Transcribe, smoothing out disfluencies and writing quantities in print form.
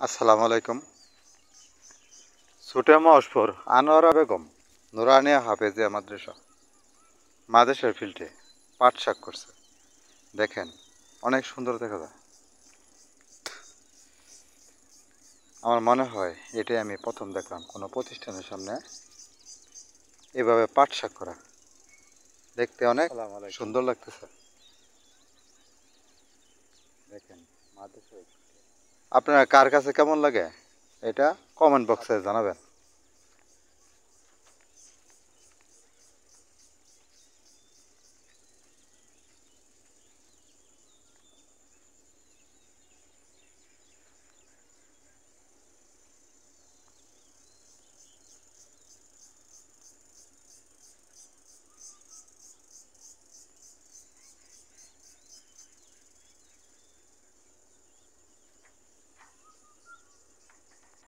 আসসালামু আলাইকুম। ছোটে মশফর আনোয়ারা বেগম নুরানিয়া হাফেজিয়া মাদ্রাসা মাদেশের ফিল্ডে পাট শাক করছে। দেখেন অনেক সুন্দর দেখা যায়। আমার মনে হয় এটাই আমি প্রথম দেখলাম কোনো প্রতিষ্ঠানের সামনে এভাবে পাট শাক করা। দেখতে অনেক সুন্দর লাগতেছে। দেখেন মাদেশের, আপনার কার কাছে কেমন লাগে এটা কমেন্ট বক্সে জানাবেন।